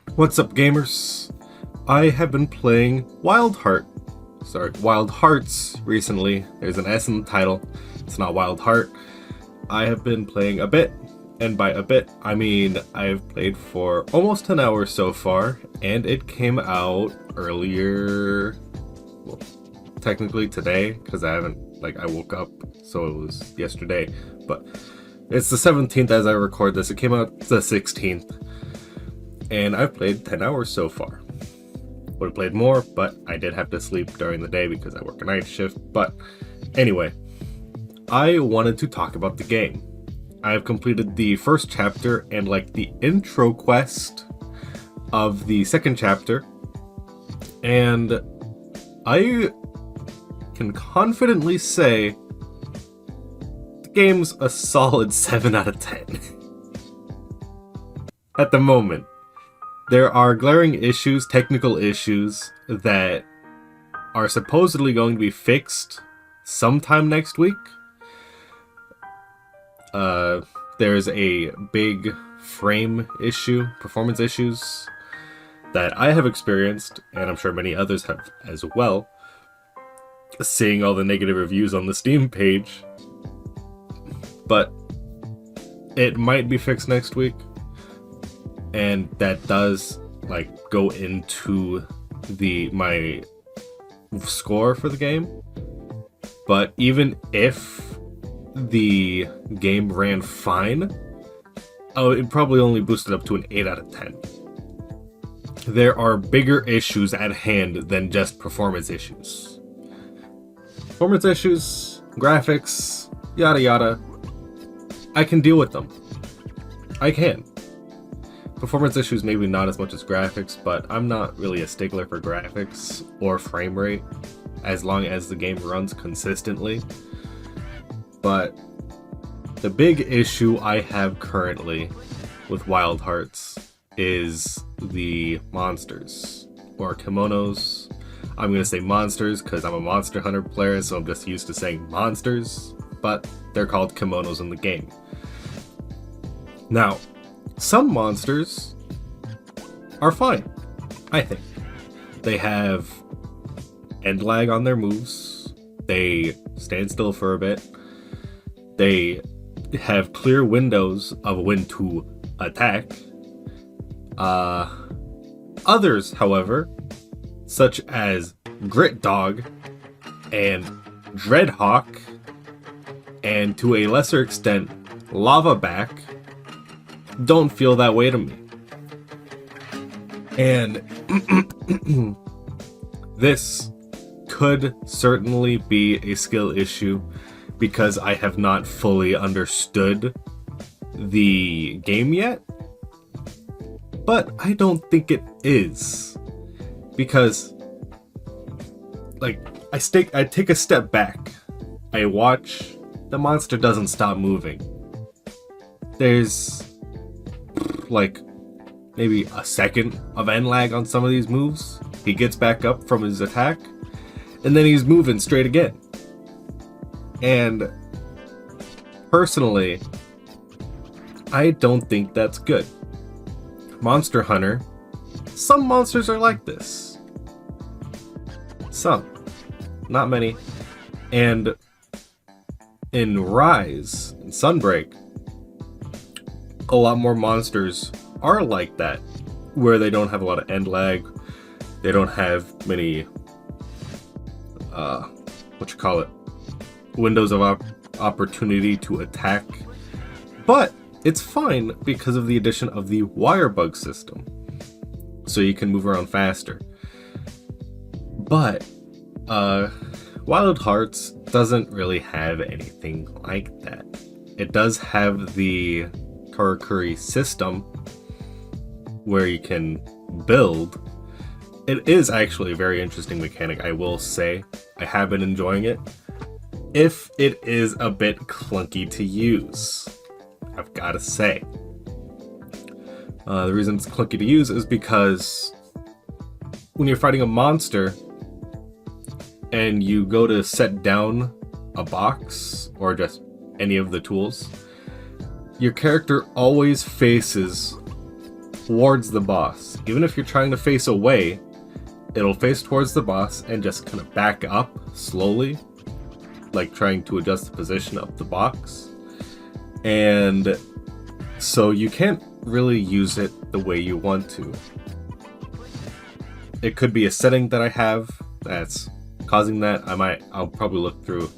What's up, gamers? I have been playing Wildhearts recently. There's an S in the title. It's not Wild Heart. I have been playing a bit, and by a bit, I mean I've played for almost an hour so far, and it came out earlier, well, technically today, because I woke up, so it was yesterday, but it's the 17th as I record this. It came out the 16th. And I've played 10 hours so far. Would have played more, but I did have to sleep during the day because I work a night shift. But anyway, I wanted to talk about the game. I have completed the first chapter and the intro quest of the second chapter. And I can confidently say the game's a solid 7 out of 10. At the moment. There are glaring issues, technical issues, that are supposedly going to be fixed sometime next week. There's a big frame issue, performance issues, that I have experienced, and I'm sure many others have as well, seeing all the negative reviews on the Steam page. But it might be fixed next week. And that does go into my score for the game. But even if the game ran fine, it probably only boosted up to an 8 out of 10. There are bigger issues at hand than just performance issues. Performance issues, graphics, yada yada. I can deal with them. I can. Performance issues, maybe not as much as graphics, but I'm not really a stickler for graphics or frame rate as long as the game runs consistently. But the big issue I have currently with Wildhearts is the monsters, or kimonos. I'm going to say monsters because I'm a Monster Hunter player, so I'm just used to saying monsters, but they're called kimonos in the game. Now, some monsters are fine, I think. They have end lag on their moves. They stand still for a bit. They have clear windows of when to attack. Others, however, such as Grit Dog and Dreadhawk, and to a lesser extent, Lava Back, don't feel that way to me. And this could certainly be a skill issue because I have not fully understood the game yet. But I don't think it is. Because I take a step back. I watch, the monster doesn't stop moving. There's maybe a second of end lag on some of these moves. He gets back up from his attack, and then he's moving straight again. And personally, I don't think that's good. Monster Hunter, some monsters are like this. Some. Not many. And in Rise, in Sunbreak, a lot more monsters are like that, where they don't have a lot of end lag, they don't have many, windows of opportunity to attack, but it's fine because of the addition of the wire bug system, so you can move around faster. But, Wildhearts doesn't really have anything like that. It does have the Karakuri system where you can build. It is actually a very interesting mechanic, I will say. I have been enjoying it. If it is a bit clunky to use, I've got to say. The reason it's clunky to use is because when you're fighting a monster and you go to set down a box or just any of the tools, your character always faces towards the boss. Even if you're trying to face away, it'll face towards the boss and just kind of back up slowly, like trying to adjust the position of the box. And so you can't really use it the way you want to. It could be a setting that I have that's causing that. I'll probably look through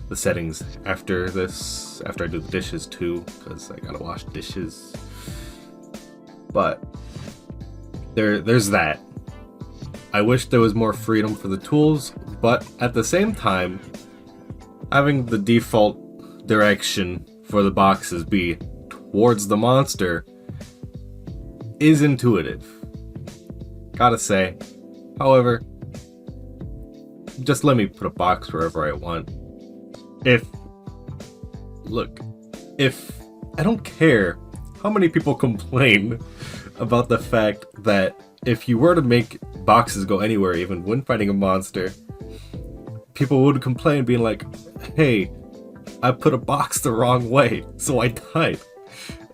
the settings after this, after I do the dishes too, because I gotta wash dishes. But there's that. I wish there was more freedom for the tools, but at the same time, having the default direction for the boxes be towards the monster is intuitive, gotta say. However, just let me put a box wherever I want. If I don't care how many people complain about the fact that if you were to make boxes go anywhere, even when fighting a monster, people would complain being like, hey, I put a box the wrong way, so I died.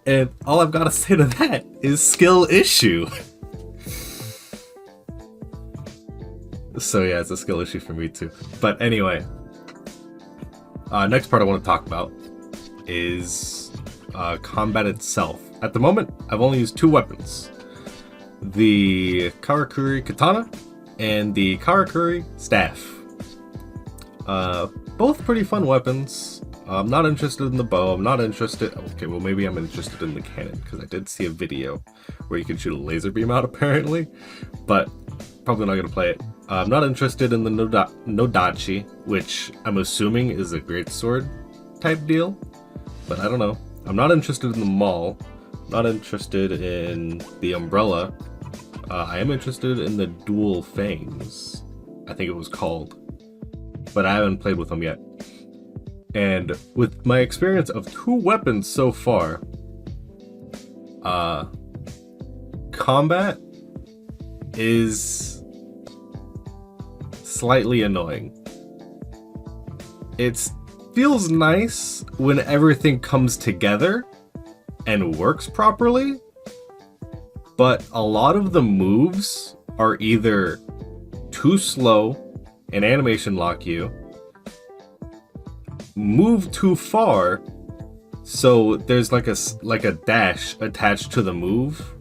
And all I've got to say to that is skill issue. So yeah, it's a skill issue for me too. But anyway, next part I want to talk about is combat itself. At the moment, I've only used 2 weapons. The Karakuri Katana and the Karakuri Staff. Both pretty fun weapons. I'm not interested in the bow. I'm not interested... Okay, well maybe I'm interested in the cannon, because I did see a video where you can shoot a laser beam out apparently. But probably not going to play it. I'm not interested in the Nodachi, which I'm assuming is a greatsword type deal. But I don't know. I'm not interested in the Maul. Not interested in the Umbrella. I am interested in the Dual Fangs, I think it was called. But I haven't played with them yet. And with my experience of 2 weapons so far, combat is slightly annoying. It feels nice when everything comes together and works properly, but a lot of the moves are either too slow and animation lock you, move too far, so there's like a dash attached to the move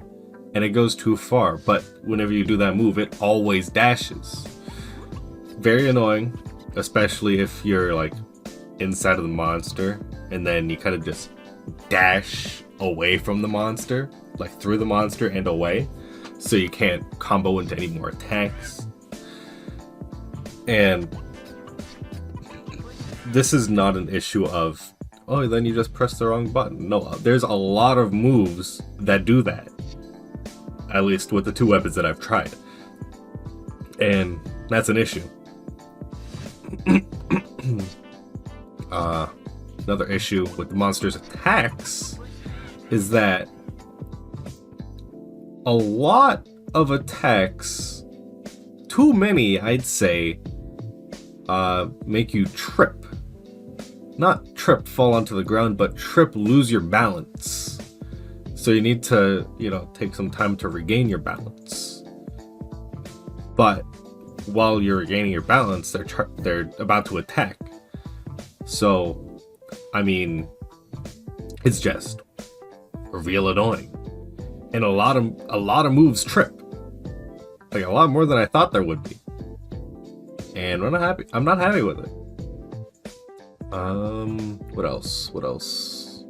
and it goes too far, but whenever you do that move it always dashes. Very annoying, especially if you're like inside of the monster and then you kind of just dash away from the monster, like through the monster and away, so you can't combo into any more attacks. And this is not an issue of, oh, then you just press the wrong button. No, there's a lot of moves that do that. At least with the 2 weapons that I've tried. And that's an issue. Another issue with the monster's attacks is that a lot of attacks, too many I'd say, make you trip. Not trip, fall onto the ground, but trip, lose your balance. So you need to, take some time to regain your balance. But while you're regaining your balance, they're about to attack. So, I mean, it's just real annoying. And a lot of moves trip. Like a lot more than I thought there would be. And I'm not happy with it. What else? What else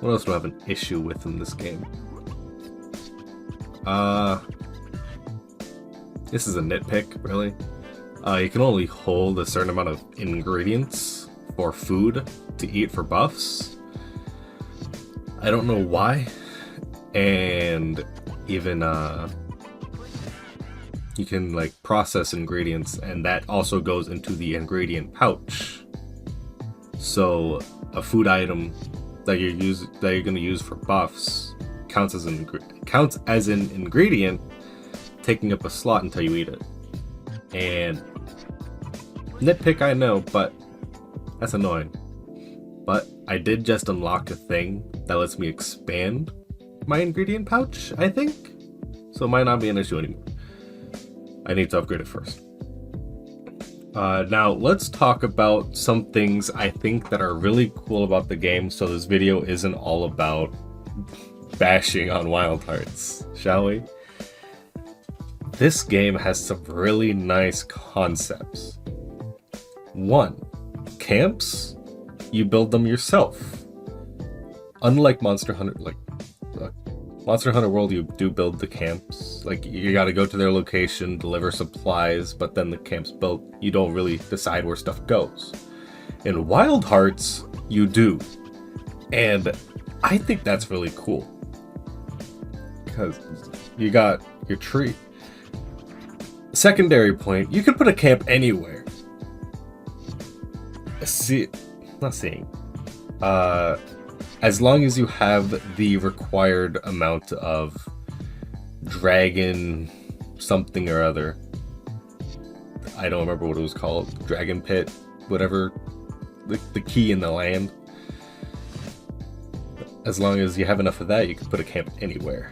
do I have an issue with in this game? This is a nitpick, really. You can only hold a certain amount of ingredients for food to eat for buffs. I don't know why. And even, you can like process ingredients, and that also goes into the ingredient pouch. So a food item that you're gonna use for buffs counts as an ingredient, taking up a slot until you eat it. And nitpick, I know, but that's annoying. But I did just unlock a thing that lets me expand my ingredient pouch, I think. So it might not be an issue anymore. I need to upgrade it first. Now let's talk about some things I think that are really cool about the game, so this video isn't all about bashing on Wildhearts, shall we? This game has some really nice concepts. One, camps, you build them yourself. Unlike Monster Hunter, Monster Hunter World, you do build the camps. Like, you gotta go to their location, deliver supplies, but then the camp's built. You don't really decide where stuff goes. In Wildhearts, you do. And I think that's really cool. Because you got your tree. Secondary point, you can put a camp anywhere. As long as you have the required amount of dragon something or other. I don't remember what it was called. Dragon pit, whatever. The key in the land. As long as you have enough of that, you can put a camp anywhere.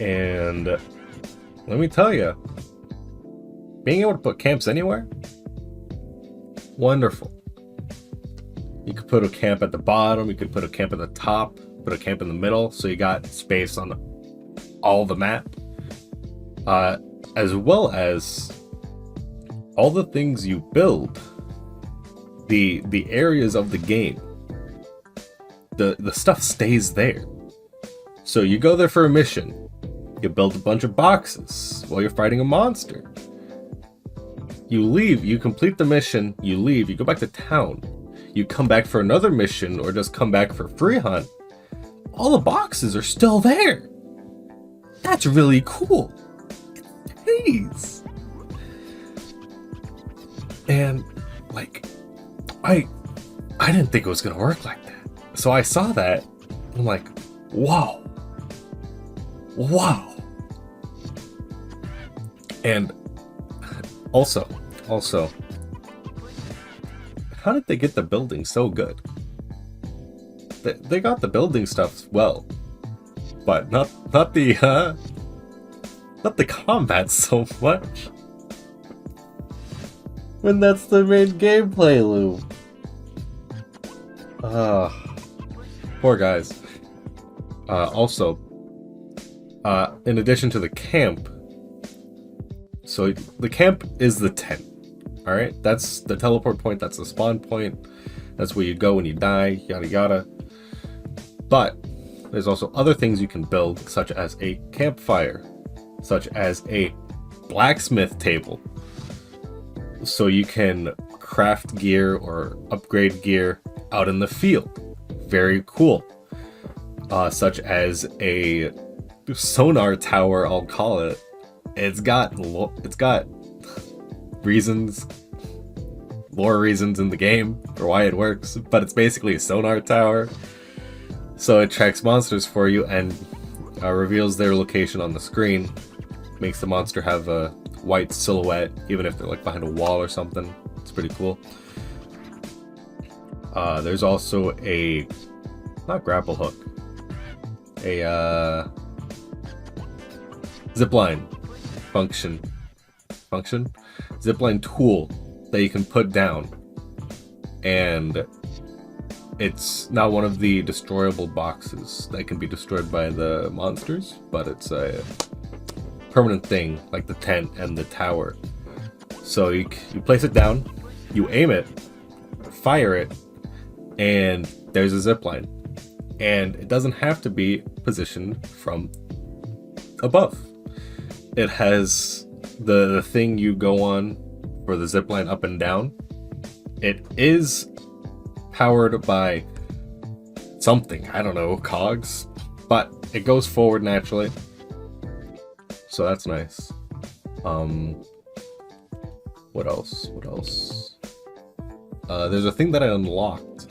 And let me tell you, being able to put camps anywhere, wonderful. You could put a camp at the bottom, you could put a camp at the top, put a camp in the middle, so you got space on all the map. As well as all the things you build, the areas of the game, the stuff stays there. So you go there for a mission, you build a bunch of boxes while you're fighting a monster. You leave, you complete the mission, you leave, you go back to town. You come back for another mission or just come back for free hunt, all the boxes are still there. That's really cool. Jeez. And like, I didn't think it was gonna work like that. So I saw that, I'm like, wow. Wow. And also, how did they get the building so good? They got the building stuff well, but not the combat so much. When that's the main gameplay loop. Poor guys. Also, in addition to the camp, so the camp is the tent. Alright, that's the teleport point, that's the spawn point, that's where you go when you die, yada yada. But there's also other things you can build, such as a campfire, such as a blacksmith table. So you can craft gear or upgrade gear out in the field. Very cool. Such as a sonar tower, I'll call it. It's got lore reasons in the game for why it works, but it's basically a sonar tower. So it tracks monsters for you and reveals their location on the screen. Makes the monster have a white silhouette, even if they're like behind a wall or something. It's pretty cool. There's also a, not grapple hook, a zipline zipline tool that you can put down, and it's not one of the destroyable boxes that can be destroyed by the monsters, but it's a permanent thing like the tent and the tower. So you place it down, you aim it, fire it, and there's a zipline, and it doesn't have to be positioned from above. It has the thing you go on for the zipline up and down. It is powered by something, I don't know, cogs, but it goes forward naturally, so that's nice. What else? There's a thing that I unlocked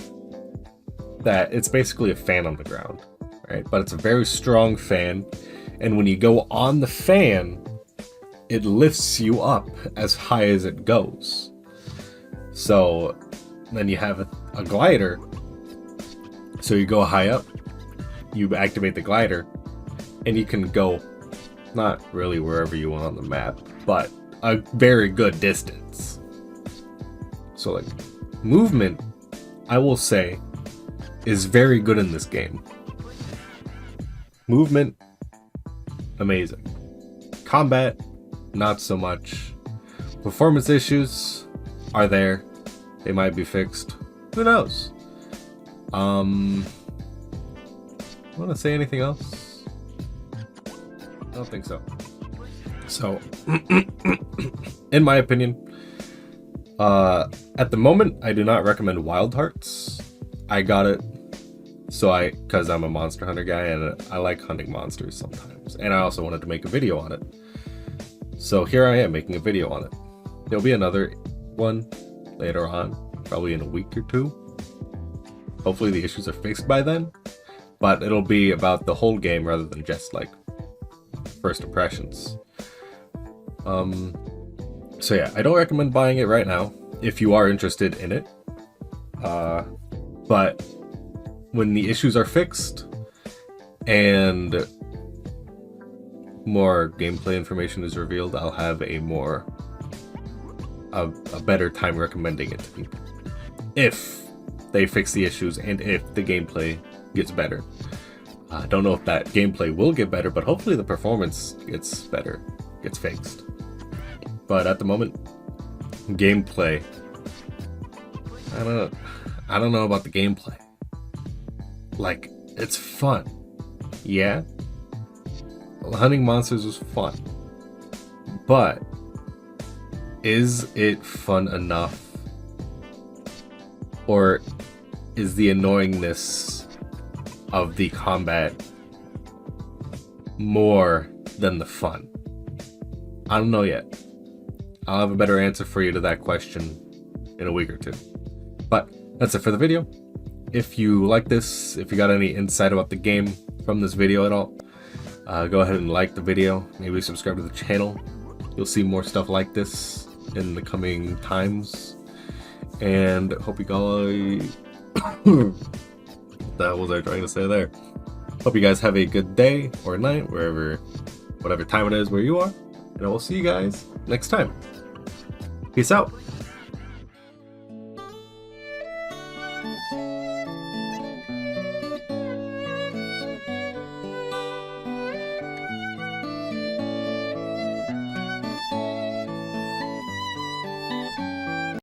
that it's basically a fan on the ground, right? But it's a very strong fan, and when you go on the fan, it lifts you up as high as it goes. So then you have a glider, so you go high up, you activate the glider, and you can go not really wherever you want on the map, but a very good distance. So like movement, I will say, is very good in this game. Movement, amazing. Combat, not so much. Performance issues are there. They might be fixed. Who knows? Want to say anything else? I don't think so. So, in my opinion, at the moment, I do not recommend Wildhearts. I got it because I'm a monster hunter guy and I like hunting monsters sometimes. And I also wanted to make a video on it. So here I am making a video on it. There'll be another one later on, probably in a week or two. Hopefully the issues are fixed by then. But it'll be about the whole game rather than just like first impressions. So yeah, I don't recommend buying it right now if you are interested in it. But when the issues are fixed and more gameplay information is revealed, I'll have a better time recommending it to people. If they fix the issues and if the gameplay gets better. I don't know if that gameplay will get better, but hopefully the performance gets better, gets fixed. But at the moment, gameplay, I don't know about the gameplay. Like, it's fun. Yeah. Hunting monsters was fun. But is it fun enough? Or is the annoyingness of the combat more than the fun? I don't know yet. I'll have a better answer for you to that question in a week or two. But that's it for the video. If you like this, if you got any insight about the game from this video at all, go ahead and like the video. Maybe subscribe to the channel. You'll see more stuff like this in the coming times. And hope you guys... what the hell was I trying to say there? Hope you guys have a good day or night, whatever time it is where you are. And I will see you guys next time. Peace out.